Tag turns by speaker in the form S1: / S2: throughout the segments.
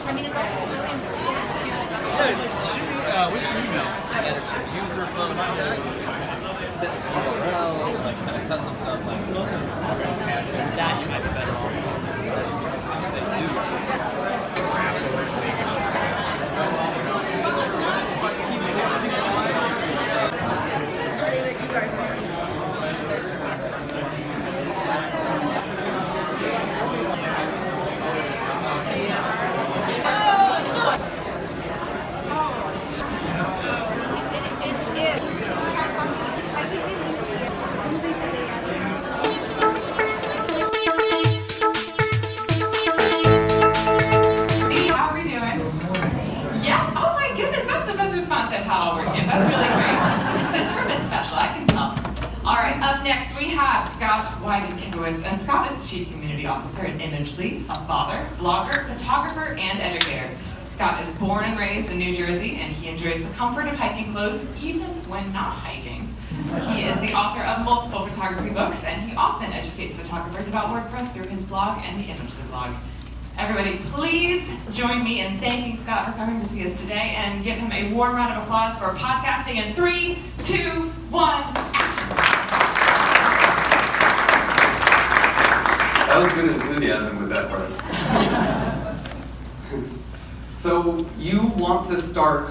S1: I mean, it's also really important to
S2: We should email. Use their phone to set the URL, like kind of custom stuff. Like that, you might be better off. They do.
S3: That's really great. This room is special, I can tell. All right, up next we have Scott Wyden Kivowitz, and Scott is the Chief Community Officer at Imagely, a father, blogger, photographer, and educator. Scott is born and raised in New Jersey, and he enjoys the comfort of hiking clothes even when not hiking. He is the author of multiple photography books, and he often educates photographers about WordPress through his blog and the Imagely blog. Everybody, please join me in thanking Scott for coming to see us today and give him a warm round of applause for podcasting in 3, 2, 1, action.
S4: That was good enthusiasm with that part. So you want to start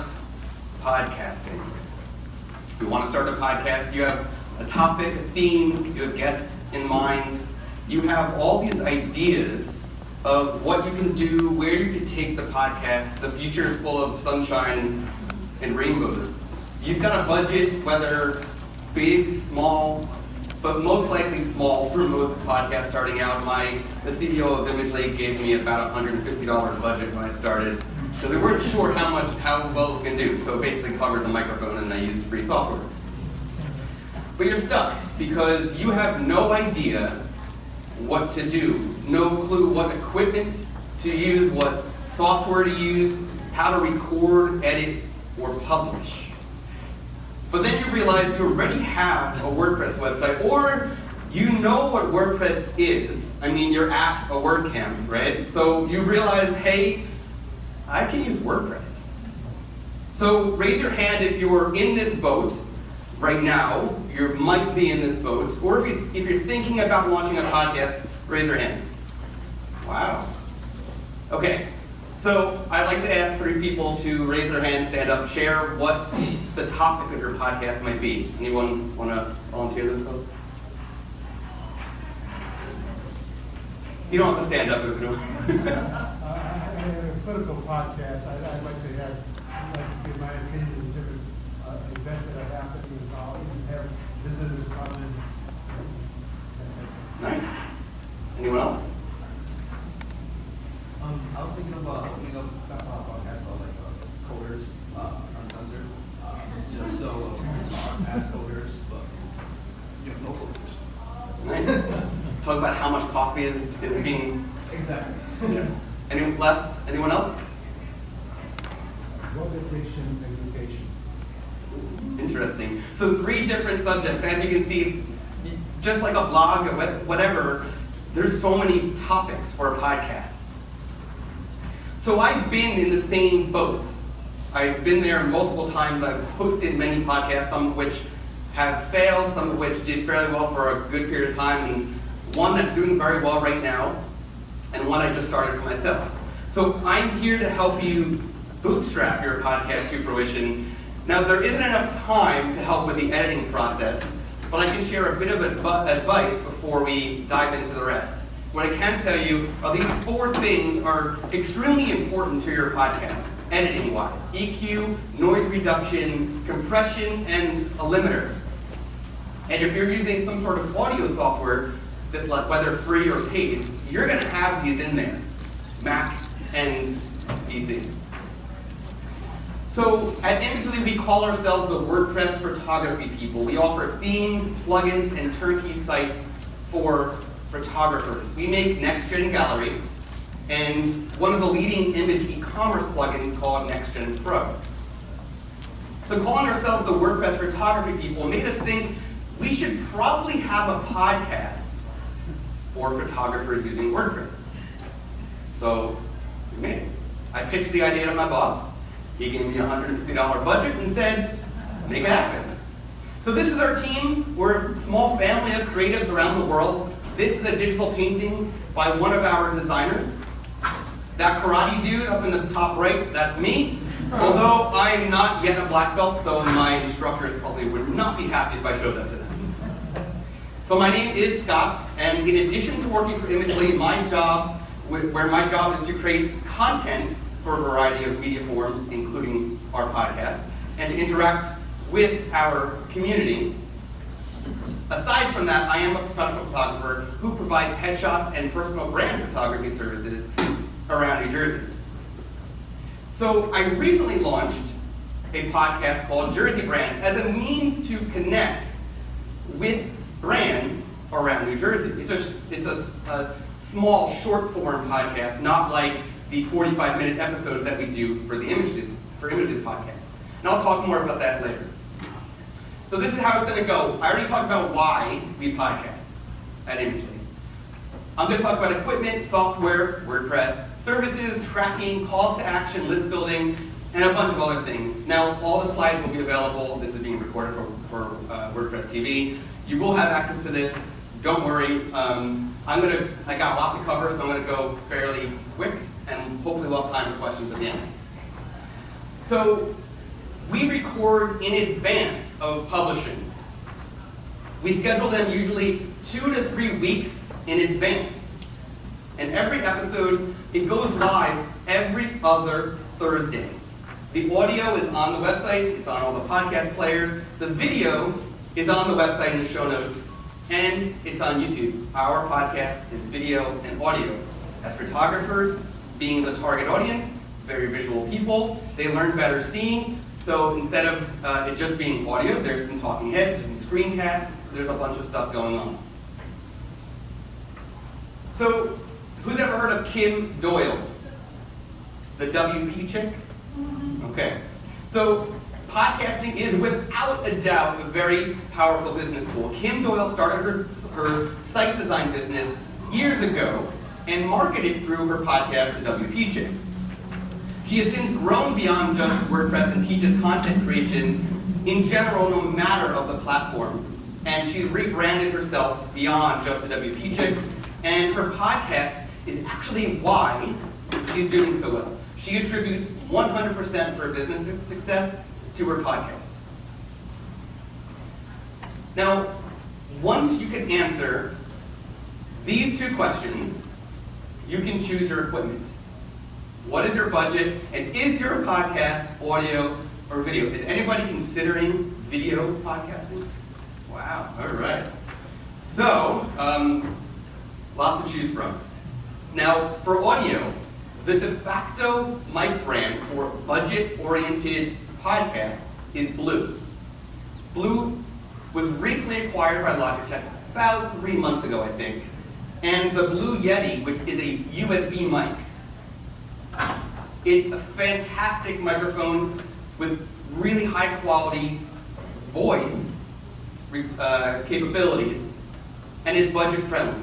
S4: podcasting. You want to start a podcast, you have a topic, a theme, you have guests in mind, you have all these ideas of what you can do, where you can take the podcast. The future is full of sunshine and rainbows. You've got a budget, whether big, small, but most likely small for most podcasts starting out. The CEO of Imagely gave me about $150 budget when I started, because we weren't sure how well it can do. So basically covered the microphone and I used free software. But you're stuck because you have no idea what to do, no clue what equipment to use, what software to use, how to record, edit, or publish. But then you realize you already have a WordPress website, or you know what WordPress is. I mean, you're at a WordCamp, right? So you realize, hey, I can use WordPress. So raise your hand if you're in this boat right now. You might be in this boat, or if you're thinking about launching a podcast, raise your hands. Wow. Okay, so I'd like to ask 3 people to raise their hands, stand up, share what the topic of your podcast might be. Anyone want to volunteer themselves? You don't have to stand up if you don't.
S5: I have a political podcast. I'd like to give my opinion on different events that are happening in college and have visitors come in.
S4: Nice. Anyone else?
S6: I was thinking of opening up a podcast called Coders Uncensored. So talk as coders, but no filters.
S4: Nice. Talk about how much coffee is being.
S6: Exactly.
S4: Yeah. Anyone else?
S5: Drug addiction education.
S4: Interesting. So 3 different subjects. As you can see, just like a blog or whatever, there's so many topics for a podcast. So I've been in the same boat. I've been there multiple times. I've hosted many podcasts, some of which have failed, some of which did fairly well for a good period of time, and one that's doing very well right now, and one I just started for myself. So I'm here to help you bootstrap your podcast to fruition. Now, there isn't enough time to help with the editing process, but I can share a bit of advice before we dive into the rest. What I can tell you are these 4 things are extremely important to your podcast, editing-wise. EQ, noise reduction, compression, and a limiter. And if you're using some sort of audio software, that, whether free or paid, you're going to have these in there, Mac and PC. So at Imagely, we call ourselves the WordPress photography people. We offer themes, plugins, and turnkey sites for photographers. We make Next-Gen Gallery and one of the leading image e-commerce plugins called Next-Gen Pro. So calling ourselves the WordPress photography people made us think we should probably have a podcast for photographers using WordPress. So we made it. I pitched the idea to my boss. He gave me a $150 budget and said, make it happen. So this is our team. We're a small family of creatives around the world. This is a digital painting by one of our designers. That karate dude up in the top right, that's me. Although I'm not yet a black belt, so my instructors probably would not be happy if I showed that to them. So my name is Scott, and in addition to working for Imagely, my job is to create content for a variety of media forms, including our podcast, and to interact with our community. Aside from that, I am a professional photographer who provides headshots and personal brand photography services around New Jersey. So I recently launched a podcast called Jersey Brands as a means to connect with brands around New Jersey. It's a small, short-form podcast, not like the 45-minute episodes that we do for the Imagely's podcast. And I'll talk more about that later. So this is how it's going to go. I already talked about why we podcast at Imagely. I'm going to talk about equipment, software, WordPress, services, tracking, calls to action, list building, and a bunch of other things. Now, all the slides will be available. This is being recorded for WordPress TV. You will have access to this. Don't worry. I got lots to cover, so I'm going to go fairly quick, and hopefully we'll have time for questions at the end. So, we record in advance of publishing. We schedule them usually 2 to 3 weeks in advance. And every episode, it goes live every other Thursday. The audio is on the website, it's on all the podcast players. The video is on the website in the show notes, and it's on YouTube. Our podcast is video and audio. As photographers, being the target audience, very visual people, they learn better seeing. So instead of it just being audio, there's some talking heads, and screencasts, there's a bunch of stuff going on. So, who's ever heard of Kim Doyle? The WP chick? Okay. So, podcasting is without a doubt a very powerful business tool. Kim Doyle started her site design business years ago and marketed through her podcast, The WP Chick. She has since grown beyond just WordPress and teaches content creation in general, no matter of the platform. And she's rebranded herself beyond just the WP Chick, and her podcast is actually why she's doing so well. She attributes 100% of her business success to her podcast. Now, once you can answer these 2 questions, you can choose your equipment. What is your budget? And is your podcast audio or video? Is anybody considering video podcasting? Wow, all right. So, lots to choose from. Now, for audio, the de facto mic brand for budget-oriented podcasts is Blue. Blue was recently acquired by Logitech about 3 months ago, I think. And the Blue Yeti, which is a USB mic. It's a fantastic microphone with really high quality voice capabilities, and is budget friendly.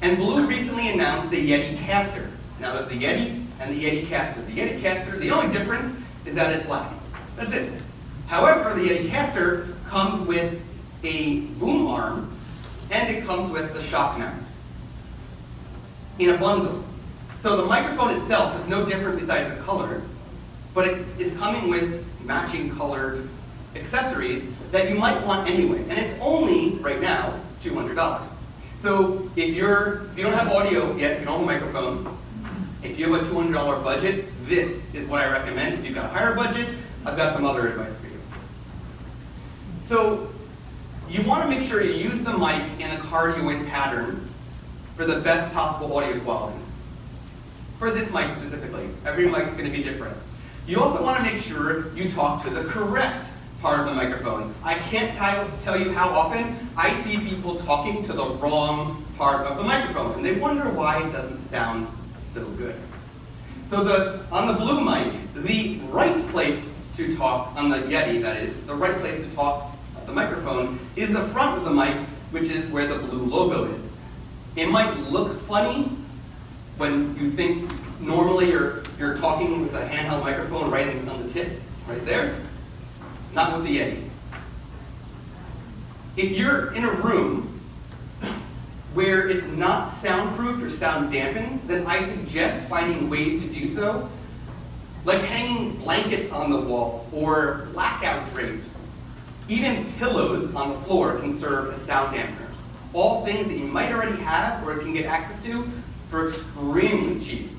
S4: And Blue recently announced the Yeti Caster. Now there's the Yeti and the Yeti Caster. The Yeti Caster, the only difference is that it's black. That's it. However, the Yeti Caster comes with a boom arm, and it comes with the shock mount in a bundle. So the microphone itself is no different besides the color, but it's coming with matching colored accessories that you might want anyway. And it's only, right now, $200. So if you don't have audio yet, if you don't have a microphone, if you have a $200 budget, this is what I recommend. If you've got a higher budget, I've got some other advice for you. So you want to make sure you use the mic in a cardioid pattern for the best possible audio quality. For this mic specifically, every mic is going to be different. You also want to make sure you talk to the correct part of the microphone. I can't tell you how often I see people talking to the wrong part of the microphone, and they wonder why it doesn't sound so good. So on the Blue mic, the right place to talk, on the Yeti that is, the right place to talk at the microphone is the front of the mic, which is where the Blue logo is. It might look funny, when you think normally you're talking with a handheld microphone right on the tip, right there. Not with the Yeti. If you're in a room where it's not soundproofed or sound dampened, then I suggest finding ways to do so, like hanging blankets on the walls or blackout drapes. Even pillows on the floor can serve as sound dampeners. All things that you might already have or can get access to for extremely cheap.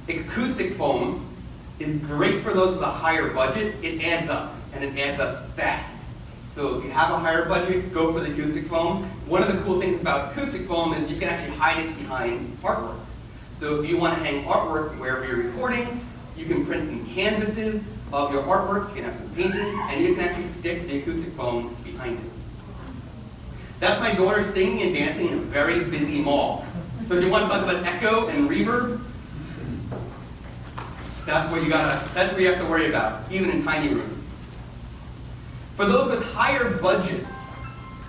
S4: Acoustic foam is great for those with a higher budget. It adds up, and it adds up fast. So if you have a higher budget, go for the acoustic foam. One of the cool things about acoustic foam is you can actually hide it behind artwork. So if you want to hang artwork wherever you're recording, you can print some canvases of your artwork, you can have some paintings, and you can actually stick the acoustic foam behind it. That's my daughter singing and dancing in a very busy mall. So if you want to talk about echo and reverb, that's what you have to worry about, even in tiny rooms. For those with higher budgets,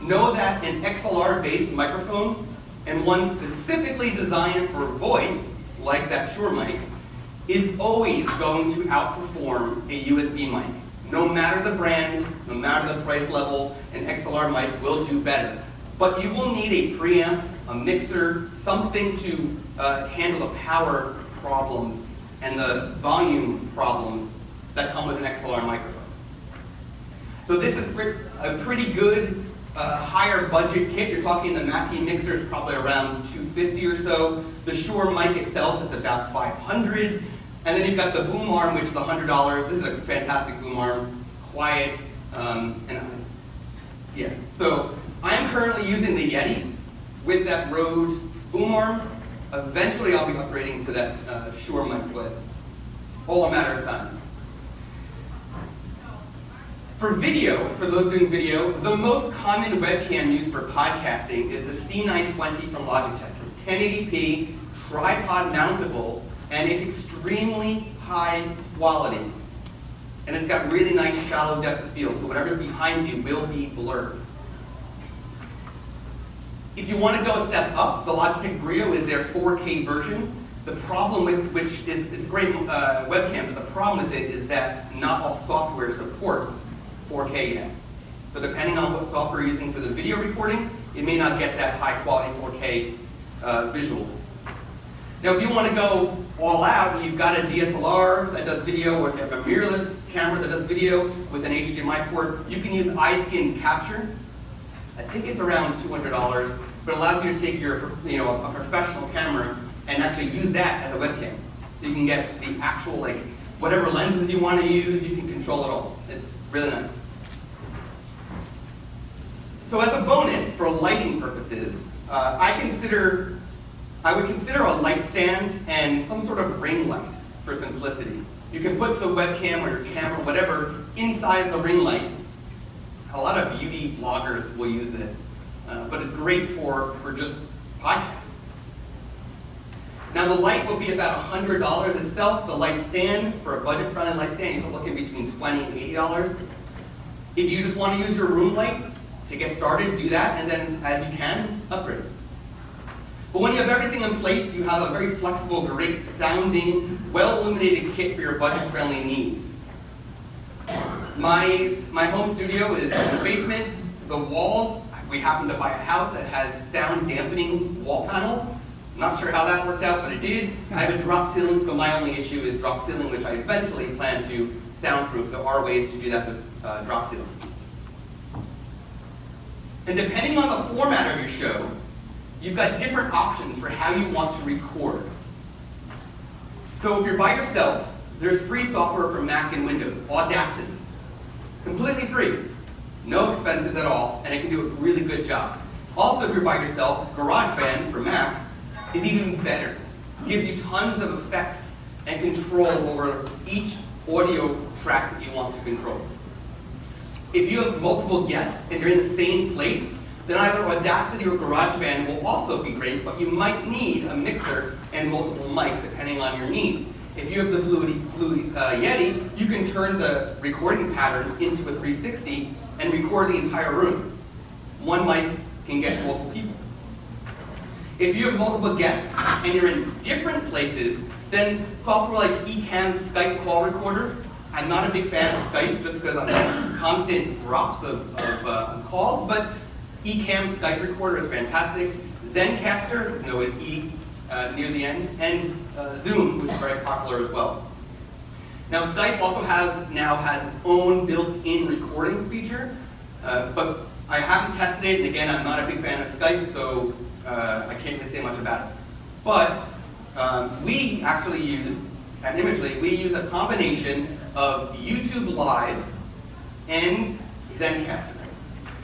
S4: know that an XLR-based microphone, and one specifically designed for voice, like that Shure mic, is always going to outperform a USB mic. No matter the brand, no matter the price level, an XLR mic will do better. But you will need a preamp, a mixer, something to handle the power problems and the volume problems that come with an XLR microphone. So this is a pretty good higher budget kit. You're talking the Mackie mixer is probably around $250 or so. The Shure mic itself is about $500. And then you've got the boom arm, which is $100. This is a fantastic boom arm, quiet, yeah. So I'm currently using the Yeti with that Rode boom arm. Eventually I'll be upgrading to that Shure mic, but all a matter of time. For video, for those doing video, the most common webcam used for podcasting is the C920 from Logitech. It's 1080p, tripod mountable, and it's extremely high quality. And it's got really nice shallow depth of field, so whatever's behind you will be blurred. If you want to go a step up, the Logitech Brio is their 4K version. The problem with which is, it's a great webcam, but the problem with it is that not all software supports 4K yet. So depending on what software you're using for the video recording, it may not get that high quality 4K visual. Now if you want to go all out, you've got a DSLR that does video, or if you have a mirrorless camera that does video with an HDMI port, you can use iSkin's Capture. I think it's around $200, but it allows you to take your, a professional camera and actually use that as a webcam. So you can get the actual, whatever lenses you want to use, you can control it all. It's really nice. So as a bonus, for lighting purposes, I would consider a light stand and some sort of ring light for simplicity. You can put the webcam or your camera, whatever, inside the ring light. A lot of beauty vloggers will use this, but it's great for just podcasts. Now the light will be about $100 itself. The light stand, for a budget-friendly light stand, you're looking between $20 and $80. If you just want to use your room light to get started, do that, and then as you can, upgrade. But when you have everything in place, you have a very flexible, great sounding, well-illuminated kit for your budget-friendly needs. My home studio is in the basement. The walls, we happen to buy a house that has sound dampening wall panels. Not sure how that worked out, but it did. I have a drop ceiling, so my only issue is drop ceiling, which I eventually plan to soundproof. There are ways to do that with drop ceiling. And depending on the format of your show, you've got different options for how you want to record. So if you're by yourself, there's free software for Mac and Windows, Audacity. Completely free, no expenses at all, and it can do a really good job. Also, if you're by yourself, GarageBand for Mac is even better. It gives you tons of effects and control over each audio track that you want to control. If you have multiple guests and you're in the same place, then either Audacity or GarageBand will also be great, but you might need a mixer and multiple mics depending on your needs. If you have the Blue Yeti, you can turn the recording pattern into a 360 and record the entire room. One mic can get multiple people. If you have multiple guests and you're in different places, then software like Ecamm Skype call recorder, I'm not a big fan of Skype just because I'm getting constant drops of calls, but Ecamm Skype recorder is fantastic. Zencastr, there's no E near the end, and Zoom, which is very popular as well. Now Skype also now has its own built-in recording feature, but I haven't tested it, and again, I'm not a big fan of Skype, so I can't really say much about it. But we actually use, at Imagely, we use a combination of YouTube Live and Zencastr.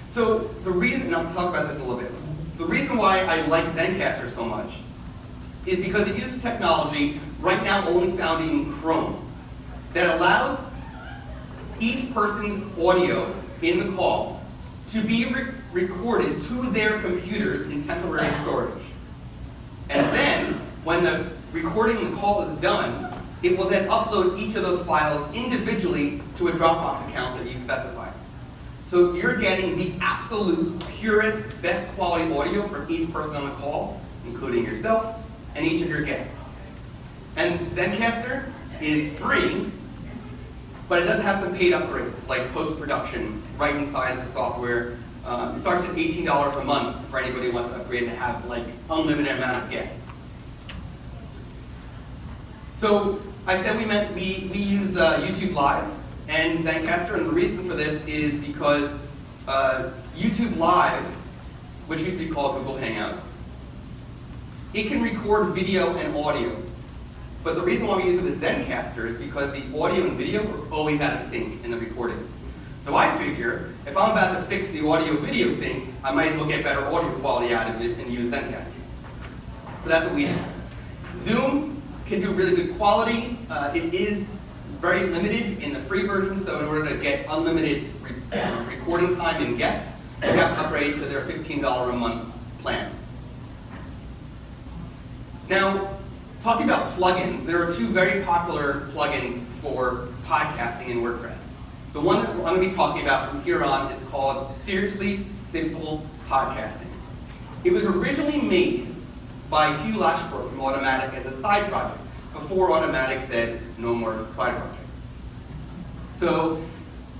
S4: So the reason, and I'll talk about this a little bit, the reason why I like Zencastr so much is because it uses technology right now only found in Chrome that allows each person's audio in the call to be recorded to their computers in temporary storage. And then, when the recording the call is done, it will then upload each of those files individually to a Dropbox account that you specify. So you're getting the absolute purest, best quality audio for each person on the call, including yourself and each of your guests. And Zencastr is free, but it does have some paid upgrades, like post-production, right inside of the software. It starts at $18 a month for anybody who wants to upgrade and have like unlimited amount of guests. So I said we use YouTube Live and Zencastr, and the reason for this is because YouTube Live, which used to be called Google Hangouts, it can record video and audio. But the reason why we use it with Zencastr is because the audio and video are always out of sync in the recordings. So I figure, if I'm about to fix the audio-video sync, I might as well get better audio quality out of it and use Zencastr. So that's what we do. Zoom can do really good quality. It is very limited in the free version, so in order to get unlimited recording time and guests, you have to upgrade to their $15 a month plan. Now, talking about plugins, there are two very popular plugins for podcasting in WordPress. The one that I'm going to be talking about from here on is called Seriously Simple Podcasting. It was originally made by Hugh Lashbrook from Automatic as a side project, before Automatic said no more side projects. So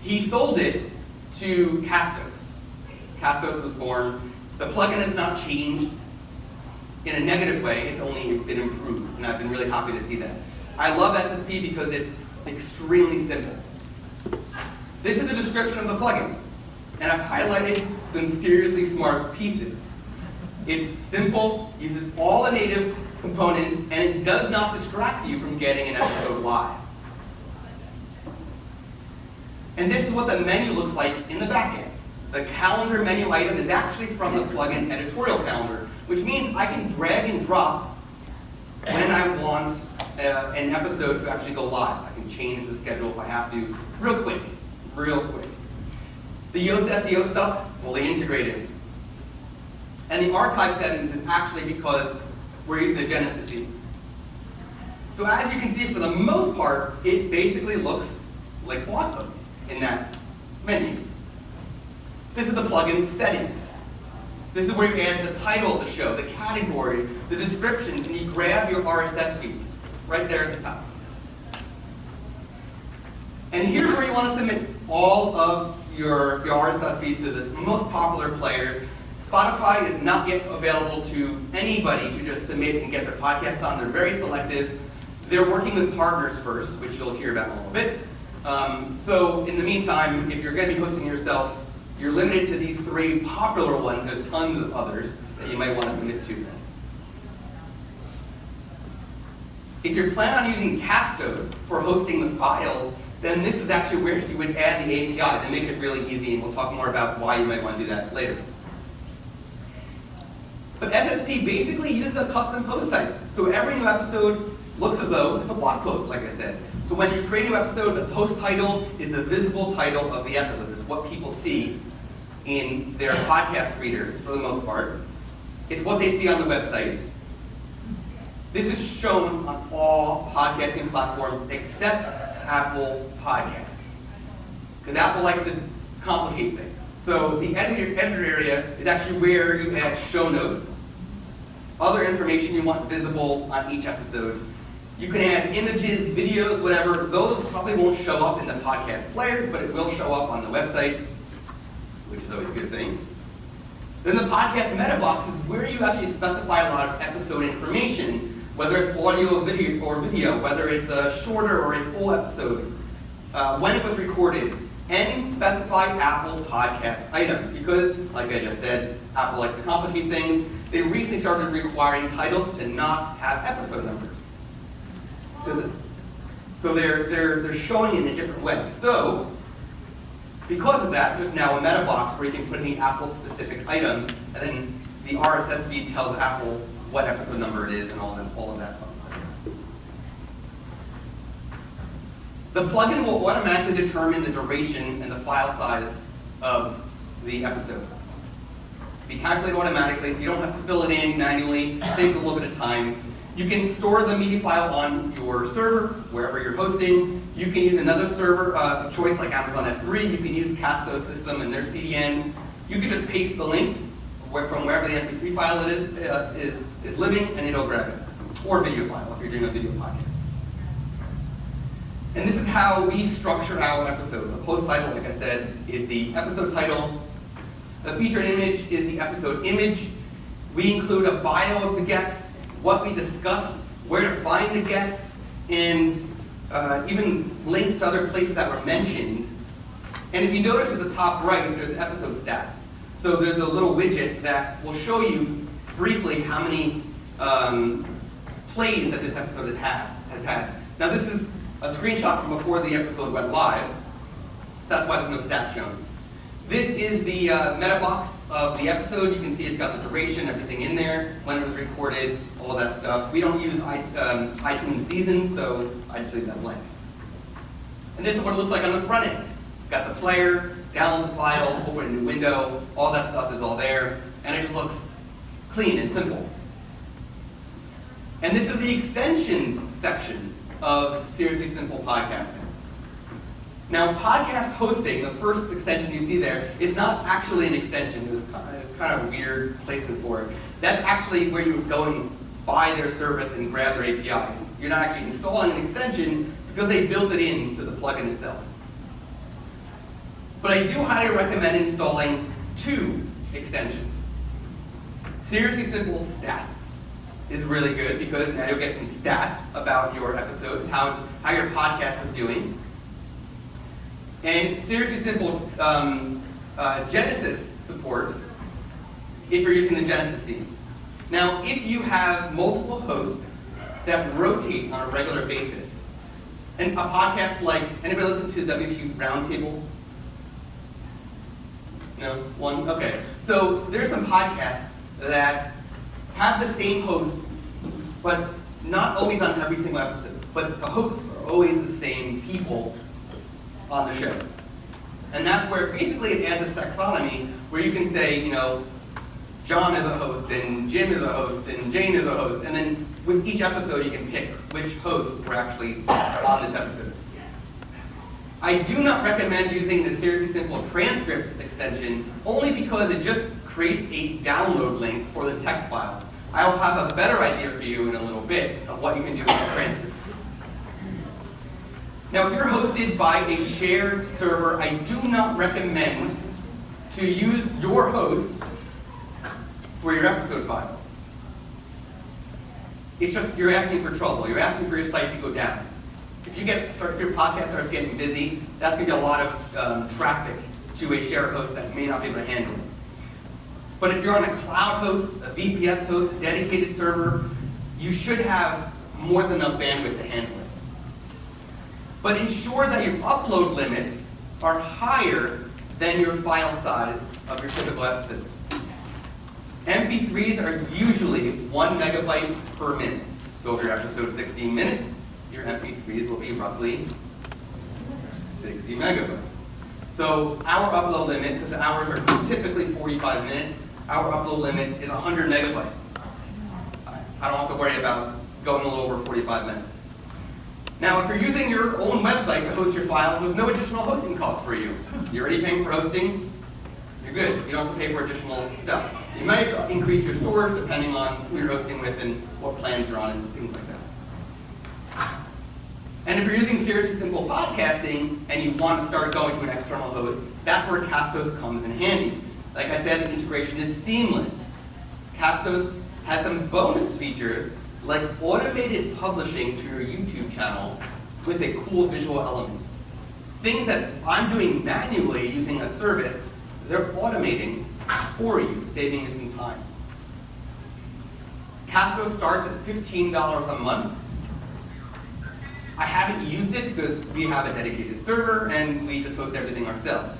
S4: he sold it to Castos. Castos was born. The plugin has not changed in a negative way, it's only been improved, and I've been really happy to see that. I love SSP because it's extremely simple. This is the description of the plugin, and I've highlighted some seriously smart pieces. It's simple, uses all the native components, and it does not distract you from getting an episode live. And this is what the menu looks like in the back end. The calendar menu item is actually from the plugin editorial calendar, which means I can drag and drop when I want an episode to actually go live. I can change the schedule if I have to, real quick. The Yoast SEO stuff, fully integrated. And the archive settings is actually because we're using the Genesis theme. So as you can see, for the most part, it basically looks like blog posts in that menu. This is the plugin settings. This is where you add the title of the show, the categories, the descriptions, and you grab your RSS feed right there at the top. And here's where you want to submit all of your RSS feed to the most popular players. Spotify is not yet available to anybody to just submit and get their podcast on. They're very selective. They're working with partners first, which you'll hear about in a little bit. So in the meantime, if you're going to be hosting yourself, you're limited to these three popular ones. There's tons of others that you might want to submit to. If you're planning on using Castos for hosting the files, then this is actually where you would add the API. They make it really easy, and we'll talk more about why you might want to do that later. But SSP basically uses a custom post type. So every new episode looks as though it's a blog post, like I said. So when you create a new episode, the post title is the visible title of the episode. It's what people see in their podcast readers, for the most part. It's what they see on the website. This is shown on all podcasting platforms except Apple Podcasts, because Apple likes to complicate things. So the editor area is actually where you add show notes. other information you want visible on each episode. You can add images, videos, whatever. Those probably won't show up in the podcast players, but it will show up on the website, which is always a good thing. Then the podcast meta box is where you actually specify a lot of episode information, whether it's audio or video, whether it's a shorter or a full episode, when it was recorded, and specify Apple podcast items. Because, like I just said, Apple likes to complicate things. They recently started requiring titles to not have episode numbers. So they're showing it in a different way. So, because of that, there's now a meta box where you can put any Apple-specific items, and then the RSS feed tells Apple what episode number it is and all of that fun stuff. The plugin will automatically determine the duration and the file size of the episode. Be calculated automatically, so you don't have to fill it in manually. Saves a little bit of time. You can store the media file on your server, wherever you're hosting. You can use another server choice like Amazon S3. You can use Casto System and their CDN. You can just paste the link from wherever the MP3 file is living, and it'll grab it. Or video file if you're doing a video podcast. And this is how we structure our episode. The post title, like I said, is the episode title. The featured image is the episode image. We include a bio of the guest, what we discussed, where to find the guest, and even links to other places that were mentioned. And if you notice at the top right, there's episode stats. So there's a little widget that will show you briefly how many plays that this episode has had. Now this is a screenshot from before the episode went live. That's why there's no stats shown. This is the meta box of the episode. You can see it's got the duration, everything in there, when it was recorded, all that stuff. We don't use iTunes seasons, so I just leave that blank. And this is what it looks like on the front end. Got the player, download the file, open a new window, all that stuff is all there, and it just looks clean and simple. And this is the extensions section of Seriously Simple Podcasting. Now, podcast hosting, the first extension you see there, is not actually an extension. It was kind of a weird placement for it. That's actually where you go and buy their service and grab their APIs. You're not actually installing an extension because they built it into the plugin itself. But I do highly recommend installing 2 extensions. Seriously Simple Stats is really good because now you'll get some stats about your episodes, how your podcast is doing. And Seriously Simple Genesis support if you're using the Genesis theme. Now, if you have multiple hosts that rotate on a regular basis, and a podcast like, anybody listen to WP Roundtable? No? One? Okay. So there's some podcasts that have the same hosts, but not always on every single episode. But the hosts are always the same people on the show. And that's where basically it adds a taxonomy where you can say, you know, John is a host, and Jim is a host, and Jane is a host, and then with each episode you can pick which hosts were actually on this episode. I do not recommend using the Seriously Simple Transcripts extension only because it just creates a download link for the text file. I'll have a better idea for you in a little bit of what you can do with the transcripts. Now, if you're hosted by a shared server, I do not recommend to use your host for your episode files. It's just, you're asking for trouble. You're asking for your site to go down. If your podcast starts getting busy, that's going to be a lot of traffic to a shared host that may not be able to handle it. But if you're on a cloud host, a VPS host, a dedicated server, you should have more than enough bandwidth to handle it. But ensure that your upload limits are higher than your file size of your typical episode. MP3s are usually 1 megabyte per minute. So if your episode is 16 minutes, your MP3s will be roughly 60 megabytes. So our upload limit, because ours are typically 45 minutes, our upload limit is 100 megabytes. I don't have to worry about going a little over 45 minutes. Now, if you're using your own website to host your files, there's no additional hosting cost for you. You're already paying for hosting. You're good. You don't have to pay for additional stuff. You might increase your storage depending on who you're hosting with and what plans you're on and things like that. And if you're using Seriously Simple Podcasting and you want to start going to an external host, that's where Castos comes in handy. Like I said, the integration is seamless. Castos has some bonus features like automated publishing to your YouTube channel with a cool visual element. Things that I'm doing manually using a service, they're automating for you, saving you some time. Castos starts at $15 a month. I haven't used it because we have a dedicated server and we just host everything ourselves.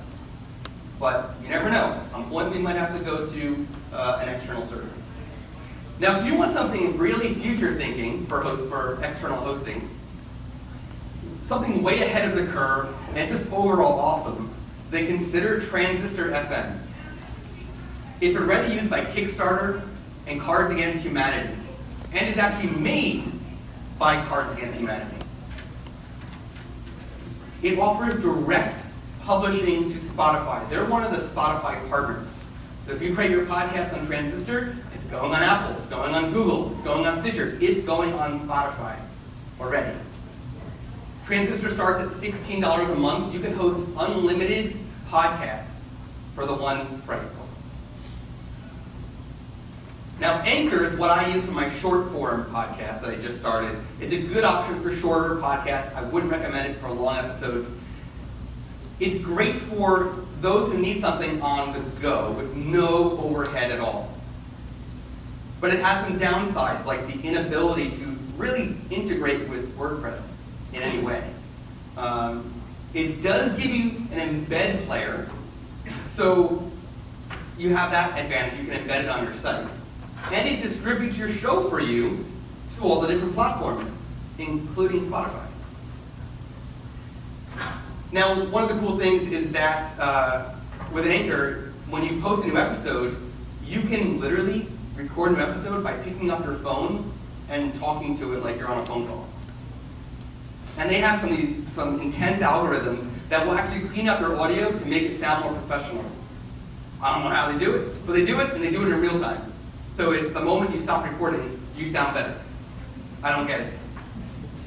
S4: But you never know. At some point we might have to go to an external service. Now, if you want something really future thinking for external hosting, something way ahead of the curve and just overall awesome, then consider Transistor FM. It's already used by Kickstarter and Cards Against Humanity, and it's actually made by Cards Against Humanity. It offers direct publishing to Spotify. They're one of the Spotify partners. So if you create your podcast on Transistor, it's going on Apple, it's going on Google, it's going on Stitcher, it's going on Spotify already. Transistor starts at $16 a month. You can host unlimited podcasts for the one price point. Now, Anchor is what I use for my short form podcast that I just started. It's a good option for shorter podcasts. I wouldn't recommend it for long episodes. It's great for those who need something on the go with no overhead at all. But it has some downsides, like the inability to really integrate with WordPress in any way. It does give you an embed player, so you have that advantage. You can embed it on your site. And it distributes your show for you to all the different platforms, including Spotify. Now, one of the cool things is that with Anchor, when you post a new episode, you can literally record a new episode by picking up your phone and talking to it like you're on a phone call. And they have some intense algorithms that will actually clean up your audio to make it sound more professional. I don't know how they do it, but they do it, and they do it in real time. So at the moment you stop recording, you sound better. I don't get it.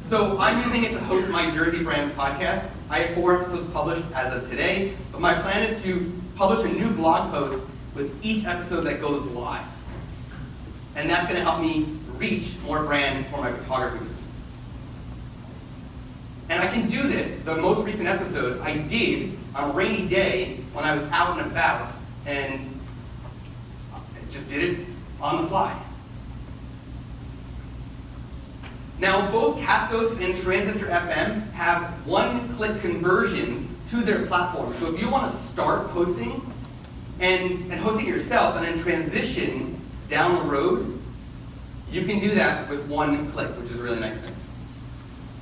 S4: So I'm using it to host my Jersey Brands podcast. I have 4 episodes published as of today, but my plan is to publish a new blog post with each episode that goes live. And that's going to help me reach more brands for my photography business. And I can do this, the most recent episode I did on a rainy day when I was out and about, and I just did it on the fly. Now, both Castos and Transistor FM have one-click conversions to their platform. So if you want to start hosting and hosting yourself and then transition down the road, you can do that with one click, which is a really nice thing.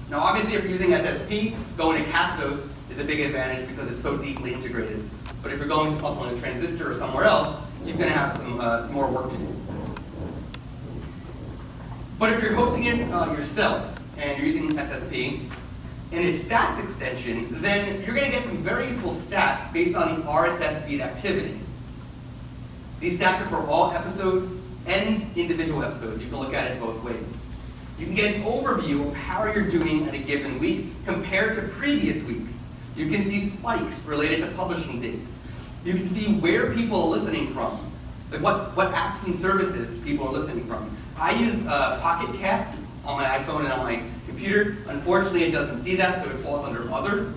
S4: Now, obviously, if you're using SSP, going to Castos is a big advantage because it's so deeply integrated. But if you're going to something like Transistor or somewhere else, you're going to have some more work to do. But if you're hosting it yourself and you're using SSP and it's stats extension, then you're going to get some very useful stats based on the RSS feed activity. These stats are for all episodes and individual episodes. You can look at it both ways. You can get an overview of how you're doing in a given week compared to previous weeks. You can see spikes related to publishing dates. You can see where people are listening from, like what apps and services people are listening from. I use Pocket Cast on my iPhone and on my computer. Unfortunately, it doesn't see that, so it falls under other.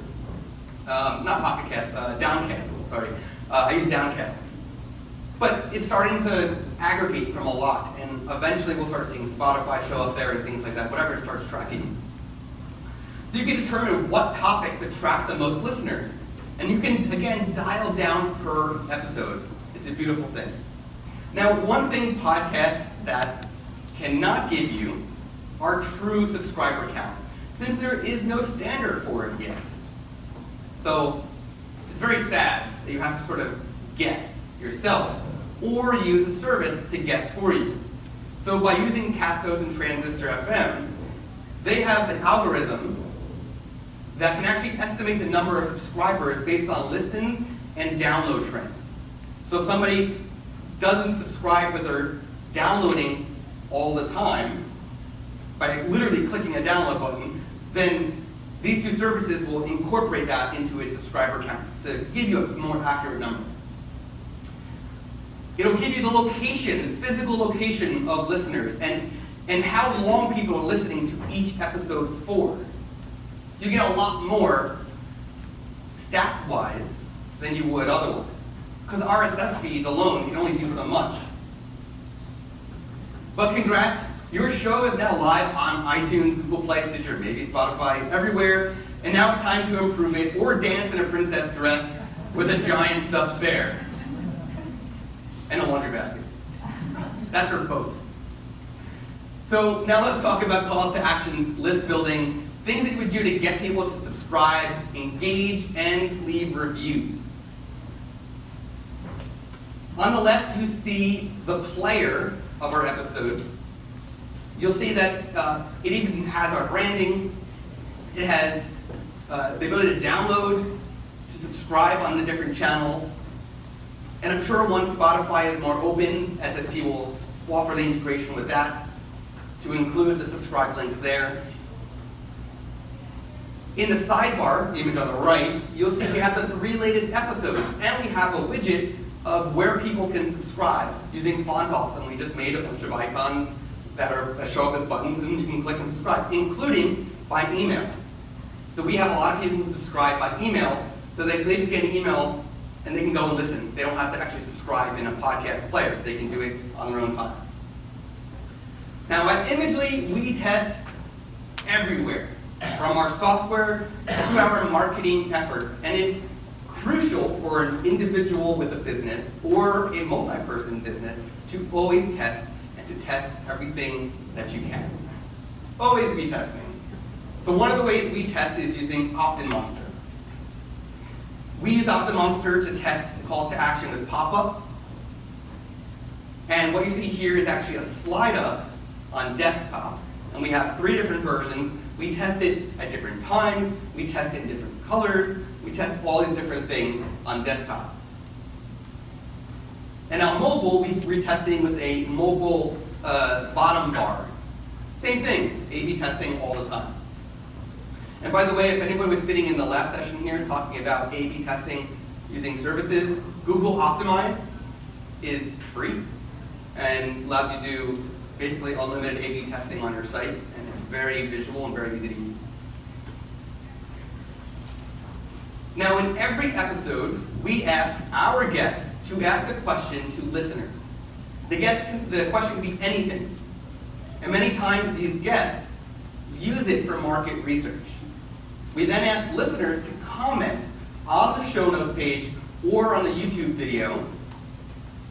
S4: Not Pocket Cast, Downcast, sorry. I use Downcast. But it's starting to aggregate from a lot, and eventually we'll start seeing Spotify show up there and things like that, whatever it starts tracking. So you can determine what topics attract the most listeners. And you can, again, dial down per episode. It's a beautiful thing. Now, one thing podcast stats cannot give you are true subscriber counts, since there is no standard for it yet. So it's very sad that you have to sort of guess yourself or use a service to guess for you. So by using Castos and Transistor FM, they have an algorithm that can actually estimate the number of subscribers based on listens and download trends. So if somebody doesn't subscribe but they're downloading all the time, by literally clicking a download button, then these two services will incorporate that into a subscriber count to give you a more accurate number. It'll give you the location, the physical location of listeners, and how long people are listening to each episode for. So you get a lot more stats-wise than you would otherwise. Because RSS feeds alone can only do so much. But congrats, your show is now live on iTunes, Google Play, Stitcher, maybe Spotify, everywhere. And now it's time to improve it, or dance in a princess dress with a giant stuffed bear. And a laundry basket. That's her boat. So now let's talk about calls to actions, list building, things that you would do to get people to subscribe, engage, and leave reviews. On the left, you see the player of our episode. You'll see that it even has our branding. It has the ability to download, to subscribe on the different channels. And I'm sure once Spotify is more open, SSP will offer the integration with that to include the subscribe links there. In the sidebar, the image on the right, you'll see we have the 3 latest episodes, and we have a widget of where people can subscribe using Font Awesome. We just made a bunch of icons that show up as buttons, and you can click and subscribe, including by email. So we have a lot of people who subscribe by email, so they just get an email and they can go and listen. They don't have to actually subscribe in a podcast player. They can do it on their own time. Now at Imagely, we test everywhere, from our software to our marketing efforts. And it's crucial for an individual with a business or a multi-person business to always test and to test everything that you can. Always be testing. So one of the ways we test is using Optinmonster. We use Optinmonster to test calls to action with pop-ups. And what you see here is actually a slide up on desktop. And we have 3 different versions. We test it at different times. We test it in different colors. We test all these different things on desktop. And on mobile, we're testing with a mobile bottom bar. Same thing, A/B testing all the time. And by the way, if anyone was sitting in the last session here talking about A/B testing using services, Google Optimize is free and allows you to do basically unlimited A/B testing on your site, and it's very visual and very easy to use. Now, in every episode, we ask our guests to ask a question to listeners. The question can be anything. And many times, these guests use it for market research. We then ask listeners to comment on the show notes page or on the YouTube video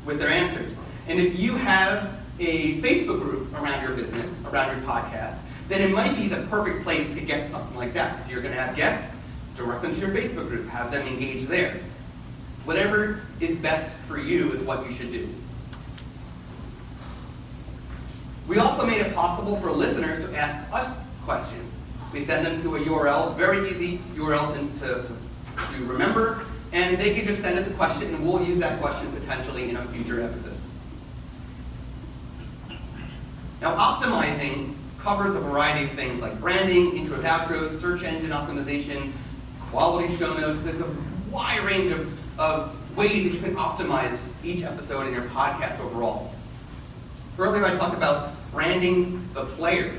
S4: with their answers. And if you have a Facebook group around your business, around your podcast, then it might be the perfect place to get something like that. If you're going to have guests, direct them to your Facebook group, have them engage there. Whatever is best for you is what you should do. We also made it possible for listeners to ask us questions. We send them to a URL, very easy URL to remember, and they can just send us a question, and we'll use that question potentially in a future episode. Now, optimizing covers a variety of things like branding, intros, outros, search engine optimization, quality show notes. There's a wide range of ways that you can optimize each episode in your podcast overall. Earlier I talked about branding the player.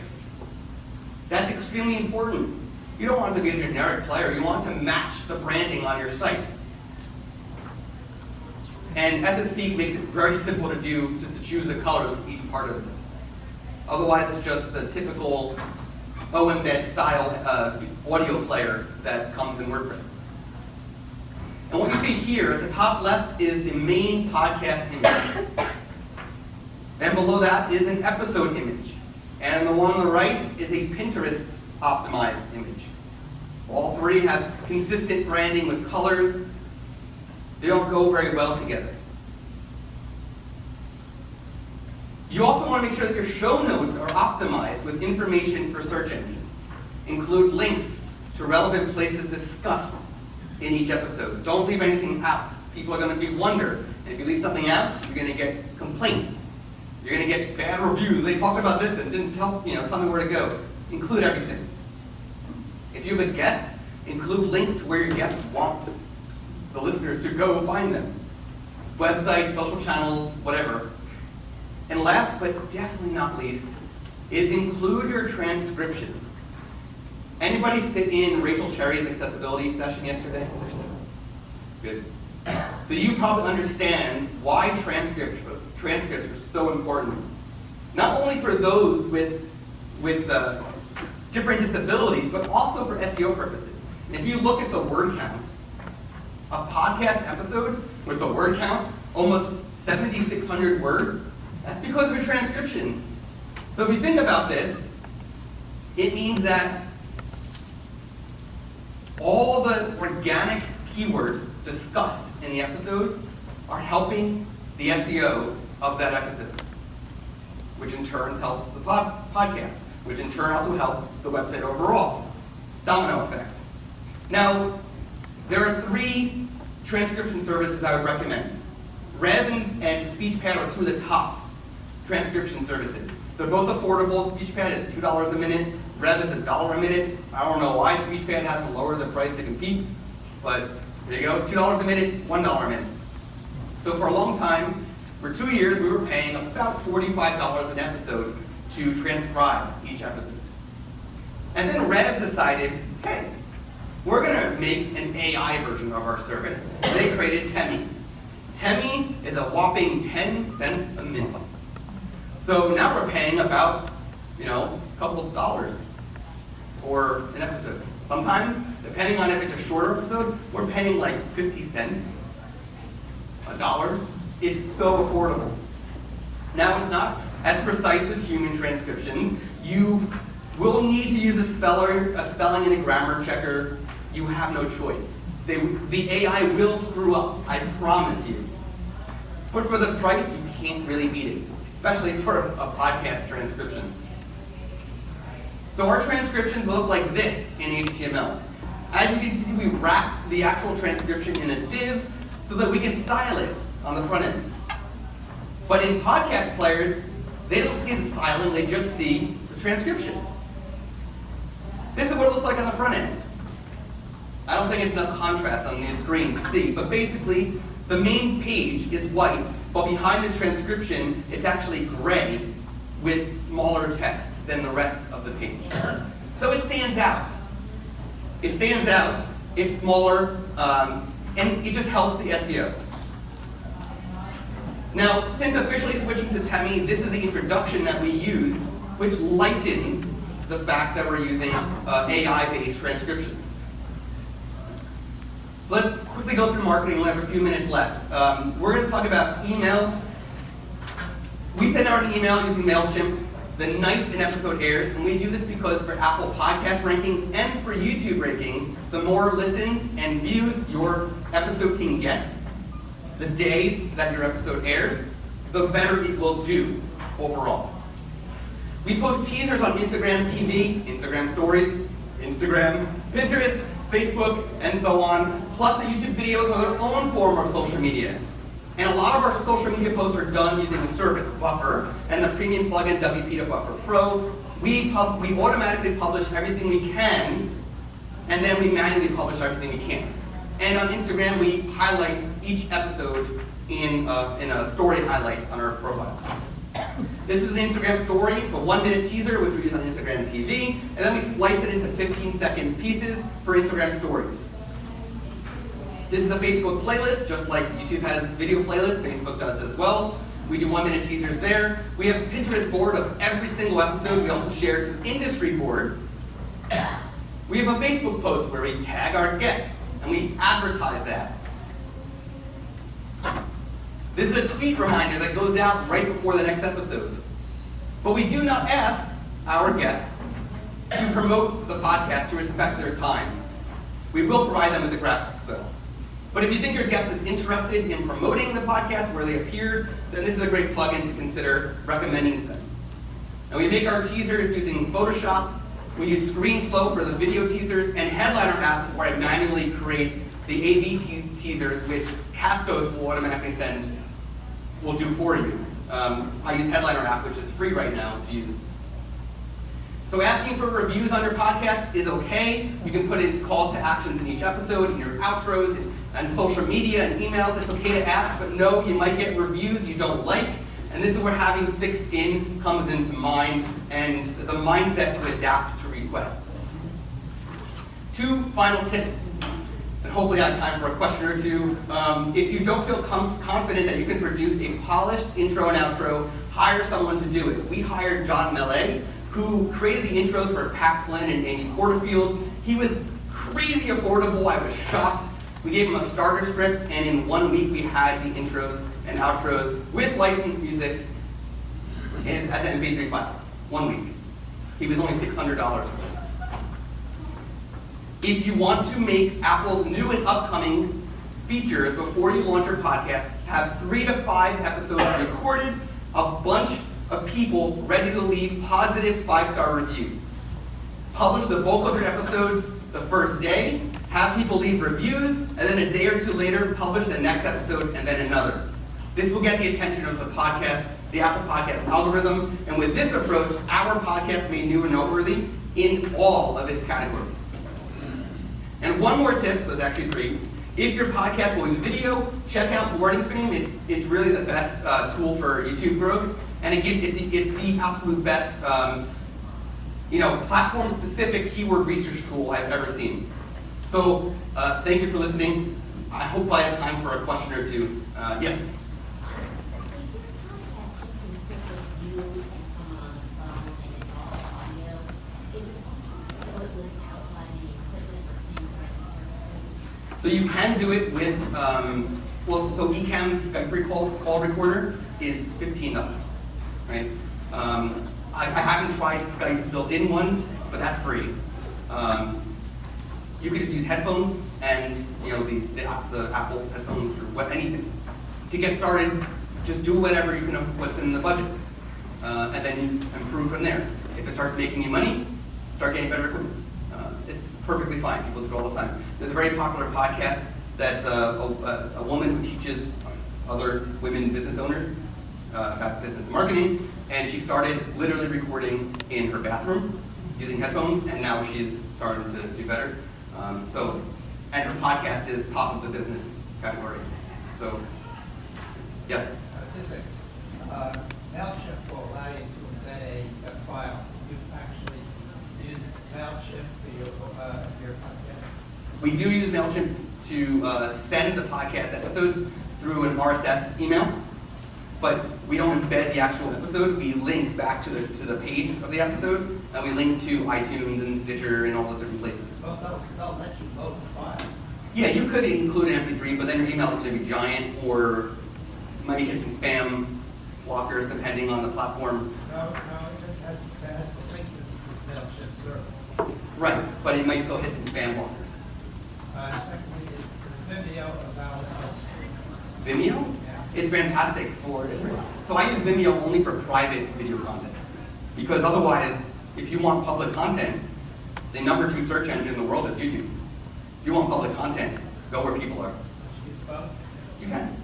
S4: That's extremely important. You don't want it to be a generic player. You want to match the branding on your site. And SSP makes it very simple to do, just to choose the colors of each part of this. Otherwise, it's just the typical OEmbed style audio player that comes in WordPress. And what you see here at the top left is the main podcast image. And below that is an episode image. And the one on the right is a Pinterest optimized image. All 3 have consistent branding with colors. They don't go very well together. You also want to make sure that your show notes are optimized with information for search engines. Include links to relevant places discussed in each episode. Don't leave anything out. People are going to wonder And if you leave something out, you're going to get complaints. You're going to get bad reviews. They talked about this and didn't tell me where to go. Include everything. If you have a guest, include links to where your guests want the listeners to go find them. Websites, social channels, whatever. And last but definitely not least, is include your transcription. Anybody sit in Rachel Cherry's accessibility session yesterday? Good. So you probably understand why transcripts are so important. Not only for those with different disabilities, but also for SEO purposes. And if you look at the word count, a podcast episode with the word count, almost 7,600 words, that's because of a transcription. So if you think about this, it means that all the organic keywords discussed in the episode are helping the SEO of that episode, which in turn helps the podcast, which in turn also helps the website overall. Domino effect. Now, there are 3 transcription services I would recommend. Rev and SpeechPad are 2 of the top transcription services. They're both affordable. SpeechPad is $2 a minute. Rev is $1 a minute. I don't know why SpeechPad has to lower the price to compete, but there you go, $2 a minute, $1 a minute. So for a long time, for 2 years, we were paying about $45 an episode to transcribe each episode. And then Rev decided, hey, we're going to make an AI version of our service. They created Temi. Temi is a whopping 10 cents a minute. So now we're paying about, a couple of dollars for an episode. Sometimes, depending on if it's a shorter episode, we're paying like 50 cents, $1. It's so affordable. Now, it's not as precise as human transcriptions. You will need to use a spelling and a grammar checker. You have no choice. The AI will screw up, I promise you. But for the price, you can't really beat it, especially for a podcast transcription. So our transcriptions look like this in HTML. As you can see, we wrap the actual transcription in a div so that we can style it on the front end. But in podcast players, they don't see the styling, they just see the transcription. This is what it looks like on the front end. I don't think it's enough contrast on these screens to see, but basically, the main page is white, but behind the transcription, it's actually gray with smaller text than the rest of the page. So it stands out. It stands out, it's smaller, and it just helps the SEO. Now, since officially switching to Temi, this is the introduction that we use, which lightens the fact that we're using AI-based transcriptions. So let's quickly go through marketing. We have a few minutes left. We're going to talk about emails. We send out an email using MailChimp the night an episode airs, and we do this because for Apple Podcast rankings and for YouTube rankings, the more listens and views your episode can get the day that your episode airs, the better it will do overall. We post teasers on Instagram TV, Instagram Stories, Instagram, Pinterest, Facebook, and so on. Plus the YouTube videos are their own form of social media. And a lot of our social media posts are done using the service Buffer and the premium plugin WP to Buffer Pro. We automatically publish everything we can, and then we manually publish everything we can't. And on Instagram, we highlight each episode in a story highlight on our profile. This is an Instagram story. It's a 1-minute teaser, which we use on Instagram TV, and then we splice it into 15-second pieces for Instagram stories. This is a Facebook playlist, just like YouTube has video playlists, Facebook does as well. We do 1-minute teasers there. We have a Pinterest board of every single episode. We also share it to industry boards. We have a Facebook post where we tag our guests, and we advertise that. This is a tweet reminder that goes out right before the next episode. But we do not ask our guests to promote the podcast to respect their time. We will provide them with the graphics, though. But if you think your guest is interested in promoting the podcast where they appeared, then this is a great plugin to consider recommending to them. Now, we make our teasers using Photoshop. We use ScreenFlow for the video teasers, and Headliner app is where I manually create the AV teasers, which Cascos will automatically send will do for you. I use Headliner app, which is free right now to use. So asking for reviews on your podcast is okay. You can put in calls to actions in each episode, in your outros, and social media and emails. It's okay to ask, but no, you might get reviews you don't like. And this is where having thick skin comes into mind and the mindset to adapt to requests. 2 final tips, and hopefully I have time for a question or two. If you don't feel confident that you can produce a polished intro and outro, hire someone to do it. We hired John Mellet, who created the intros for Pat Flynn and Amy Porterfield. He was crazy affordable. I was shocked. We gave him a starter script, and in 1 week we had the intros and outros with licensed music as MP3 files. 1 week. He was only $600 for this. If you want to make Apple's new and upcoming features before you launch your podcast, have 3 to 5 episodes recorded, a bunch of people ready to leave positive 5-star reviews. Publish the bulk of your episodes the first day, have people leave reviews, and then a day or 2 later, publish the next episode and then another. This will get the attention of the podcast, the Apple Podcast algorithm, and with this approach, our podcast made new and noteworthy in all of its categories. And 1 more tip, so there's actually 3. If your podcast will be video, check out Wording Fame. It's really the best tool for YouTube growth, and it's the absolute best platform-specific keyword research tool I've ever seen. So thank you for listening. I hope I have time for a question or 2. Yes? So you can do it with, so Ecamm's Skype call recorder is $15, right? I haven't tried Skype's built-in one, but that's free. You can just use headphones and the Apple headphones or anything. To get started, just do whatever you can, what's in the budget, and then you improve from there. If it starts making you money, start getting better equipment. It's perfectly fine. People do it all the time. There's a very popular podcast that's a woman who teaches other women business owners about business marketing, and she started literally recording in her bathroom using headphones, and now she's starting to do better. And her podcast is top of the business category. So, yes?
S7: 2 things. MailChimp will allow you to embed a file. You actually use MailChimp for your podcast?
S4: We do use MailChimp to send the podcast episodes through an RSS email, but we don't embed the actual episode. We link back to the page of the episode, and we link to iTunes and Stitcher and all those different places.
S7: Well, they'll let you load the file.
S4: Yeah, you could include an MP3, but then your email is going to be giant, or you might hit some spam blockers depending on the platform.
S7: No, it just has to link to the MailChimp server.
S4: Right, but it might still hit some spam blockers.
S7: Secondly, is Vimeo about
S4: Vimeo?
S7: Yeah.
S4: It's fantastic for, so I use Vimeo only for private video content. Because otherwise, if you want public content, the number 2 search engine in the world is YouTube. If you want public content, go where people are.
S7: use both?
S4: You can.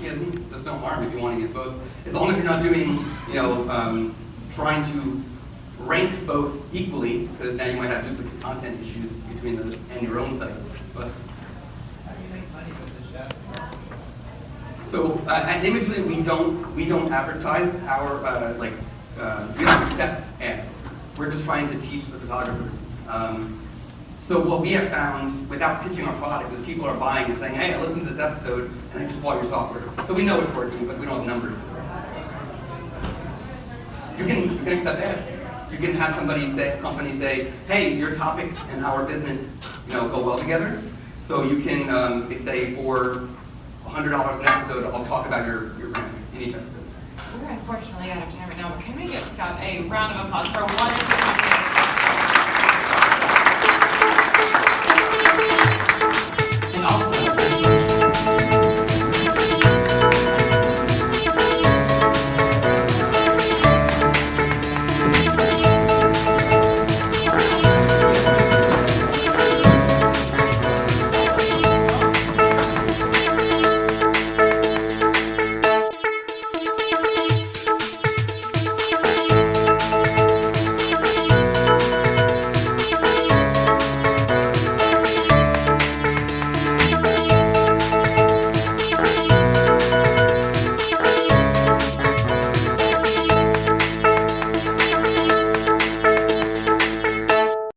S4: Yeah, there's no harm if you want to use both. As long as you're not doing, trying to rank both equally, because now you might have duplicate content issues between those and your own site. But
S7: How do you make money with the show?
S4: so at Imagely, we don't advertise our we don't accept ads. We're just trying to teach the photographers. So what we have found, without pitching our product, is people are buying and saying, hey, I listened to this episode, and I just bought your software. So we know it's working, but we don't have numbers. You can accept ads. You can have company say, hey, your topic and our business, go well together. So you can, they say, for $100 an episode, I'll talk about your brand in each episode.
S3: We're unfortunately out of time right now, but can we give Scott a round of applause for a wonderful